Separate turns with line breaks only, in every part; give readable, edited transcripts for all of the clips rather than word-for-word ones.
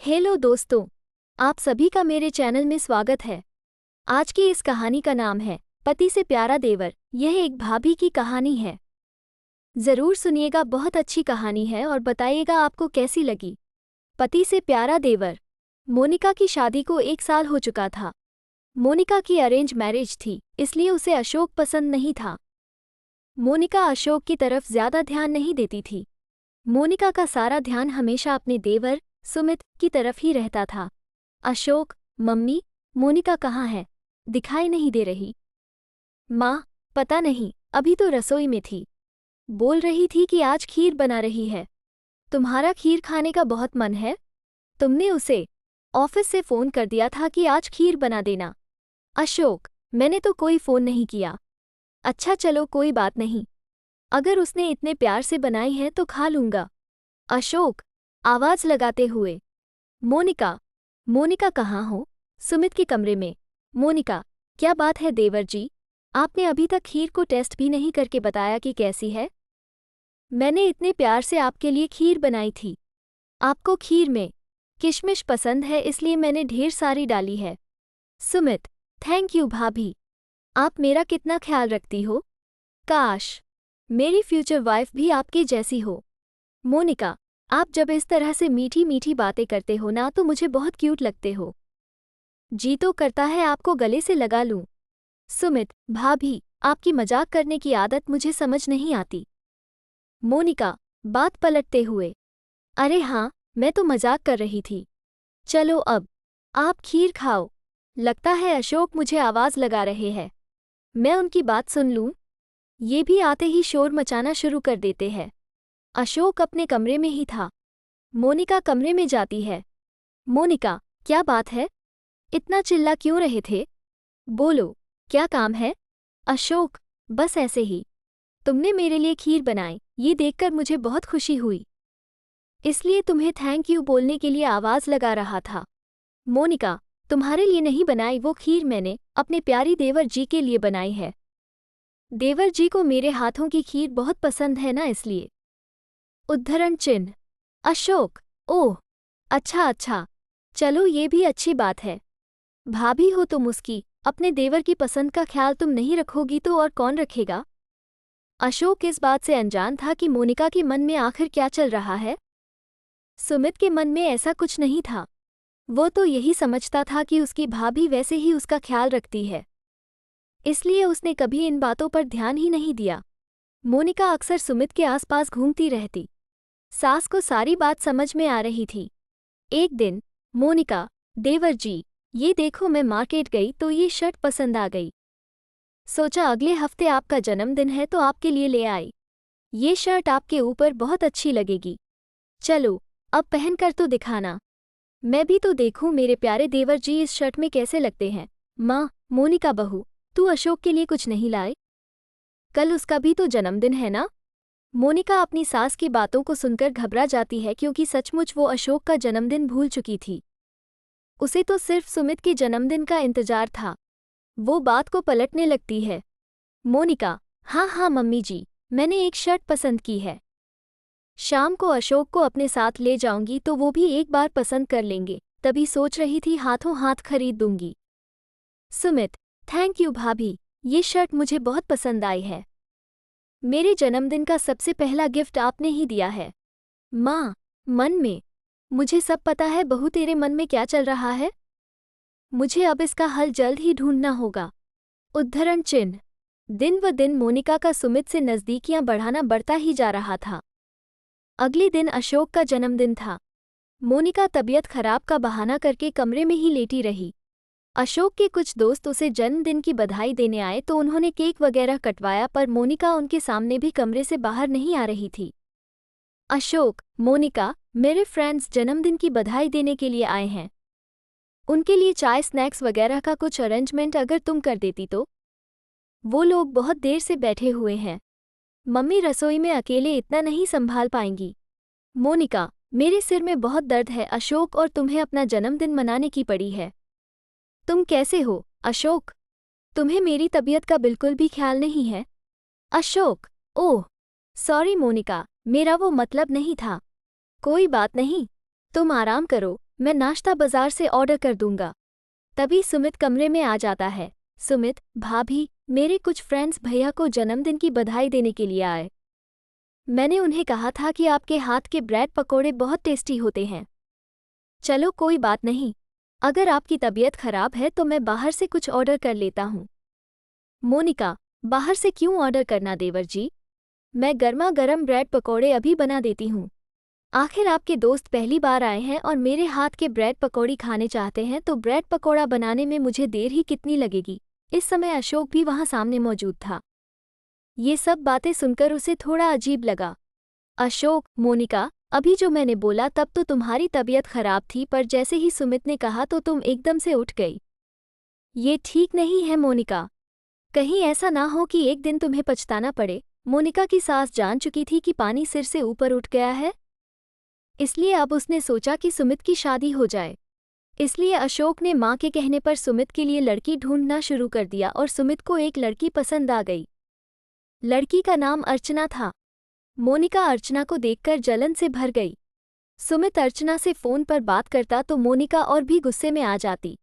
Hello दोस्तों, आप सभी का मेरे चैनल में स्वागत है। आज की इस कहानी का नाम है पति से प्यारा देवर। यह एक भाभी की कहानी है। जरूर सुनिएगा, बहुत अच्छी कहानी है और बताइएगा आपको कैसी लगी। पति से प्यारा देवर। मोनिका की शादी को 1 साल हो चुका था। मोनिका की अरेंज मैरिज थी, इसलिए उसे अशोक पसंद नहीं था। मोनिका अशोक की तरफ ज्यादा ध्यान नहीं देती थी। मोनिका का सारा ध्यान हमेशा अपने देवर सुमित की तरफ ही रहता था। अशोक, मम्मी, मोनिका कहाँ है? दिखाई नहीं दे रही। माँ, पता नहीं, अभी तो रसोई में थी। बोल रही थी कि आज खीर बना रही है। तुम्हारा खीर खाने का बहुत मन है? तुमने उसे ऑफिस से फोन कर दिया था कि आज खीर बना देना। अशोक, मैंने तो कोई फोन नहीं किया। अच्छा चलो, कोई बात नहीं। अगर उसने इतने प्यार से बनाई है तो खा लूंगा। अशोक आवाज लगाते हुए। मोनिका, मोनिका कहाँ हो? सुमित के कमरे में। मोनिका, क्या बात है देवर जी? आपने अभी तक खीर को टेस्ट भी नहीं करके बताया कि कैसी है। मैंने इतने प्यार से आपके लिए खीर बनाई थी। आपको खीर में किशमिश पसंद है, इसलिए मैंने ढेर सारी डाली है। सुमित, थैंक यू भाभी। आप मेरा कितना ख्याल रखती हो। काश मेरी फ्यूचर वाइफ भी आपके जैसी हो। मोनिका, आप जब इस तरह से मीठी मीठी बातें करते हो ना तो मुझे बहुत क्यूट लगते हो। जी तो करता है आपको गले से लगा लूं। सुमित, भाभी, आपकी मजाक करने की आदत मुझे समझ नहीं आती। मोनिका बात पलटते हुए। अरे हाँ, मैं तो मजाक कर रही थी। चलो अब आप खीर खाओ। लगता है अशोक मुझे आवाज लगा रहे हैं। मैं उनकी बात सुन लूं? ये भी आते ही शोर मचाना शुरू कर देते हैं। अशोक अपने कमरे में ही था। मोनिका कमरे में जाती है। मोनिका, क्या बात है? इतना चिल्ला क्यों रहे थे? बोलो, क्या काम है? अशोक, बस ऐसे ही। तुमने मेरे लिए खीर बनाई, ये देखकर मुझे बहुत खुशी हुई। इसलिए तुम्हें थैंक यू बोलने के लिए आवाज लगा रहा था। मोनिका, तुम्हारे लिए नहीं बनाई वो खीर, मैंने अपने प्यारी देवर जी के लिए बनाई है। देवर जी को मेरे हाथों की खीर बहुत पसंद है ना, इसलिए। उद्धरण चिन्ह। अशोक, ओह, अच्छा अच्छा, चलो ये भी अच्छी बात है। भाभी हो तुम उसकी, अपने देवर की पसंद का ख्याल तुम नहीं रखोगी तो और कौन रखेगा? अशोक इस बात से अनजान था कि मोनिका के मन में आखिर क्या चल रहा है। सुमित के मन में ऐसा कुछ नहीं था। वो तो यही समझता था कि उसकी भाभी वैसे ही उसका ख्याल रखती है, इसलिए उसने कभी इन बातों पर ध्यान ही नहीं दिया। मोनिका अक्सर सुमित के आसपास घूमती रहती। सास को सारी बात समझ में आ रही थी। एक दिन, मोनिका, देवर जी, ये देखो, मैं मार्केट गई तो ये शर्ट पसंद आ गई। सोचा अगले हफ्ते आपका जन्मदिन है तो आपके लिए ले आई। ये शर्ट आपके ऊपर बहुत अच्छी लगेगी। चलो अब पहनकर तो दिखाना। मैं भी तो देखूं मेरे प्यारे देवर जी इस शर्ट में कैसे लगते हैं। माँ, मोनिका बहू, तू अशोक के लिए कुछ नहीं लाई? कल उसका भी तो जन्मदिन है ना? मोनिका अपनी सास की बातों को सुनकर घबरा जाती है, क्योंकि सचमुच वो अशोक का जन्मदिन भूल चुकी थी। उसे तो सिर्फ सुमित के जन्मदिन का इंतजार था। वो बात को पलटने लगती है। मोनिका, हाँ हाँ मम्मी जी, मैंने एक शर्ट पसंद की है। शाम को अशोक को अपने साथ ले जाऊंगी तो वो भी एक बार पसंद कर लेंगे, तभी सोच रही थी हाथों हाथ खरीद दूंगी। सुमित, थैंक यू भाभी, ये शर्ट मुझे बहुत पसंद आई है। मेरे जन्मदिन का सबसे पहला गिफ्ट आपने ही दिया है। माँ, मन में मुझे सब पता है, बहू तेरे मन में क्या चल रहा है। मुझे अब इसका हल जल्द ही ढूंढना होगा। उद्धरण चिन्ह। दिन व दिन मोनिका का सुमित से नज़दीकियां बढ़ाना बढ़ता ही जा रहा था। अगले दिन अशोक का जन्मदिन था। मोनिका तबीयत खराब का बहाना करके कमरे में ही लेटी रही। अशोक के कुछ दोस्त उसे जन्मदिन की बधाई देने आए तो उन्होंने केक वगैरह कटवाया, पर मोनिका उनके सामने भी कमरे से बाहर नहीं आ रही थी। अशोक, मोनिका, मेरे फ्रेंड्स जन्मदिन की बधाई देने के लिए आए हैं। उनके लिए चाय स्नैक्स वगैरह का कुछ अरेंजमेंट अगर तुम कर देती तो। वो लोग बहुत देर से बैठे हुए हैं। मम्मी रसोई में अकेले इतना नहीं संभाल पाएंगी। मोनिका, मेरे सिर में बहुत दर्द है अशोक, और तुम्हें अपना जन्मदिन मनाने की पड़ी है। तुम कैसे हो अशोक? तुम्हें मेरी तबीयत का बिल्कुल भी ख्याल नहीं है? अशोक, ओह सॉरी मोनिका, मेरा वो मतलब नहीं था। कोई बात नहीं, तुम आराम करो, मैं नाश्ता बाजार से ऑर्डर कर दूंगा। तभी सुमित कमरे में आ जाता है। सुमित, भाभी, मेरे कुछ फ्रेंड्स भैया को जन्मदिन की बधाई देने के लिए आए। मैंने उन्हें कहा था कि आपके हाथ के ब्रेड पकोड़े बहुत टेस्टी होते हैं। चलो कोई बात नहीं, अगर आपकी तबीयत खराब है तो मैं बाहर से कुछ ऑर्डर कर लेता हूँ। मोनिका, बाहर से क्यों ऑर्डर करना देवर जी? मैं गर्मा गर्म ब्रेड पकोड़े अभी बना देती हूँ। आखिर आपके दोस्त पहली बार आए हैं और मेरे हाथ के ब्रेड पकौड़ी खाने चाहते हैं, तो ब्रेड पकौड़ा बनाने में मुझे देर ही कितनी लगेगी। इस समय अशोक भी वहां सामने मौजूद था। ये सब बातें सुनकर उसे थोड़ा अजीब लगा। अशोक, मोनिका, अभी जो मैंने बोला तब तो तुम्हारी तबीयत खराब थी, पर जैसे ही सुमित ने कहा तो तुम एकदम से उठ गई। ये ठीक नहीं है मोनिका। कहीं ऐसा ना हो कि एक दिन तुम्हें पछताना पड़े। मोनिका की सास जान चुकी थी कि पानी सिर से ऊपर उठ गया है, इसलिए अब उसने सोचा कि सुमित की शादी हो जाए। इसलिए अशोक ने मां के कहने पर सुमित के लिए लड़की ढूंढना शुरू कर दिया और सुमित को एक लड़की पसंद आ गई। लड़की का नाम अर्चना था। मोनिका अर्चना को देखकर जलन से भर गई। सुमित अर्चना से फोन पर बात करता तो मोनिका और भी गुस्से में आ जाती।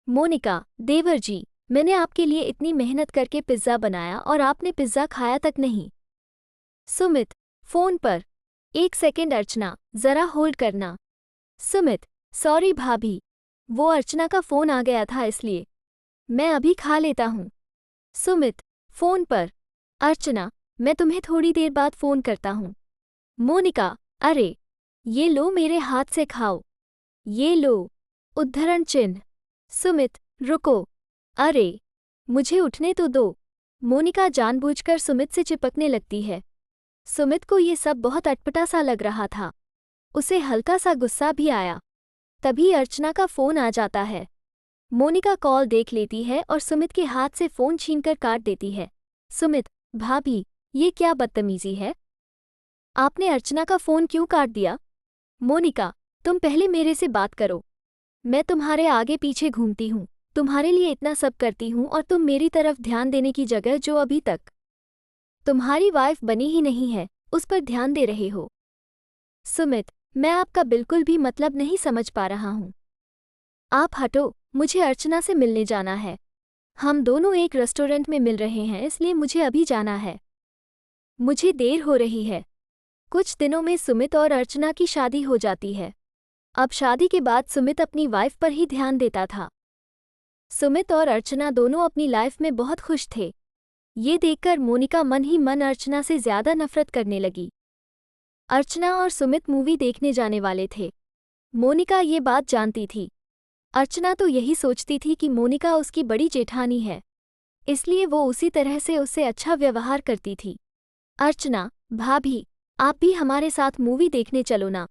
मोनिका, देवर जी, मैंने आपके लिए इतनी मेहनत करके पिज्ज़ा बनाया और आपने पिज्ज़ा खाया तक नहीं। सुमित, फोन पर, एक सेकेंड अर्चना, जरा होल्ड करना। सुमित, सॉरी भाभी, वो अर्चना का फोन आ गया था इसलिए। मैं अभी खा लेता हूँ। सुमित, फोन पर, अर्चना, मैं तुम्हें थोड़ी देर बाद फोन करता हूँ। मोनिका, अरे, ये लो मेरे हाथ से खाओ। ये लो, उद्धरण चिन्ह। सुमित, रुको, अरे, मुझे उठने तो दो। मोनिका जानबूझकर सुमित से चिपकने लगती है। सुमित को ये सब बहुत अटपटा सा लग रहा था। उसे हल्का सा गुस्सा भी आया। तभी अर्चना का फोन आ जाता है। मोनिका कॉल देख लेती है और सुमित के हाथ से फोन छीनकर काट देती है। सुमित, भाभी, ये क्या बदतमीजी है? आपने अर्चना का फोन क्यों काट दिया? मोनिका, तुम पहले मेरे से बात करो। मैं तुम्हारे आगे पीछे घूमती हूँ, तुम्हारे लिए इतना सब करती हूँ और तुम मेरी तरफ ध्यान देने की जगह जो अभी तक तुम्हारी वाइफ बनी ही नहीं है, उस पर ध्यान दे रहे हो। सुमित, मैं आपका बिल्कुल भी मतलब नहीं समझ पा रहा हूँ। आप हटो, मुझे अर्चना से मिलने जाना है। हम दोनों एक रेस्टोरेंट में मिल रहे हैं, इसलिए मुझे अभी जाना है। मुझे देर हो रही है। कुछ दिनों में सुमित और अर्चना की शादी हो जाती है। अब शादी के बाद सुमित अपनी वाइफ पर ही ध्यान देता था। सुमित और अर्चना दोनों अपनी लाइफ में बहुत खुश थे। ये देखकर मोनिका मन ही मन अर्चना से ज्यादा नफरत करने लगी। अर्चना और सुमित मूवी देखने जाने वाले थे। मोनिका ये बात जानती थी। अर्चना तो यही सोचती थी कि मोनिका उसकी बड़ी जेठानी है, इसलिए वो उसी तरह से उससे अच्छा व्यवहार करती थी। अर्चना, भाभी, आप भी हमारे साथ मूवी देखने चलो ना।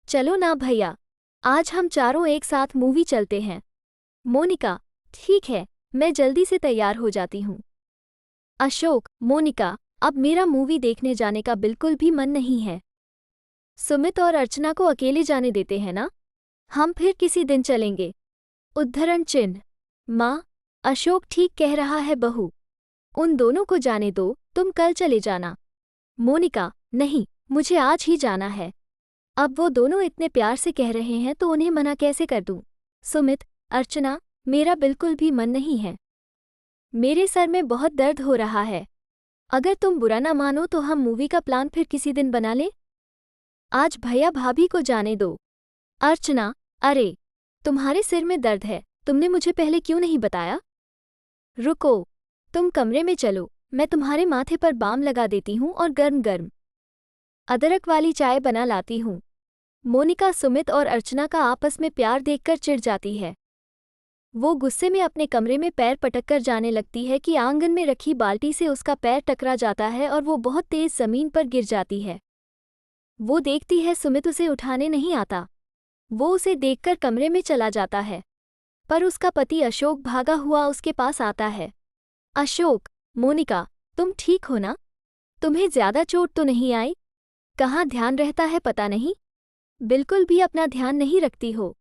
चलो ना भैया, आज हम चारों एक साथ मूवी चलते हैं। मोनिका, ठीक है, मैं जल्दी से तैयार हो जाती हूँ। अशोक, मोनिका, अब मेरा मूवी देखने जाने का बिल्कुल भी मन नहीं है। सुमित और अर्चना को अकेले जाने देते हैं ना, हम फिर किसी दिन चलेंगे। उद्धरण चिन्ह। माँ, अशोक ठीक कह रहा है बहू, उन दोनों को जाने दो, तुम कल चले जाना। मोनिका, नहीं, मुझे आज ही जाना है। अब वो दोनों इतने प्यार से कह रहे हैं तो उन्हें मना कैसे कर दूं? सुमित, अर्चना, मेरा बिल्कुल भी मन नहीं है। मेरे सर में बहुत दर्द हो रहा है। अगर तुम बुरा ना मानो तो हम मूवी का प्लान फिर किसी दिन बना लें। आज भैया भाभी को जाने दो। अर्चना, अरे, तुम्हारे सिर में दर्द है, तुमने मुझे पहले क्यों नहीं बताया? रुको, तुम कमरे में चलो, मैं तुम्हारे माथे पर बाम लगा देती हूँ और गर्म गर्म अदरक वाली चाय बना लाती हूँ। मोनिका सुमित और अर्चना का आपस में प्यार देखकर चिढ़ जाती है। वो गुस्से में अपने कमरे में पैर पटककर जाने लगती है कि आंगन में रखी बाल्टी से उसका पैर टकरा जाता है और वो बहुत तेज जमीन पर गिर जाती है। वो देखती है सुमित उसे उठाने नहीं आता। वो उसे देखकर कमरे में चला जाता है, पर उसका पति अशोक भागा हुआ उसके पास आता है। अशोक, मोनिका, तुम ठीक हो ना? तुम्हें ज्यादा चोट तो नहीं आई? कहाँ ध्यान रहता है पता नहीं, बिल्कुल भी अपना ध्यान नहीं रखती हो।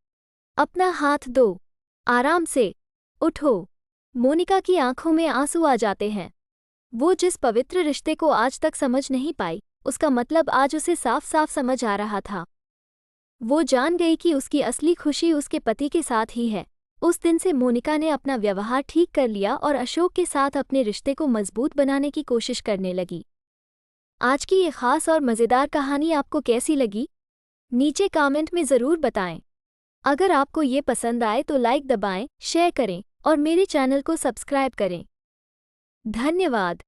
अपना हाथ दो, आराम से, उठो। मोनिका की आंखों में आंसू आ जाते हैं। वो जिस पवित्र रिश्ते को आज तक समझ नहीं पाई, उसका मतलब आज उसे साफ साफ समझ आ रहा था। वो जान गई कि उसकी असली खुशी उसके पति के साथ ही है। उस दिन से मोनिका ने अपना व्यवहार ठीक कर लिया और अशोक के साथ अपने रिश्ते को मजबूत बनाने की कोशिश करने लगी। आज की ये खास और मज़ेदार कहानी आपको कैसी लगी? नीचे कमेंट में ज़रूर बताएं। अगर आपको ये पसंद आए तो लाइक दबाएं, शेयर करें और मेरे चैनल को सब्सक्राइब करें। धन्यवाद।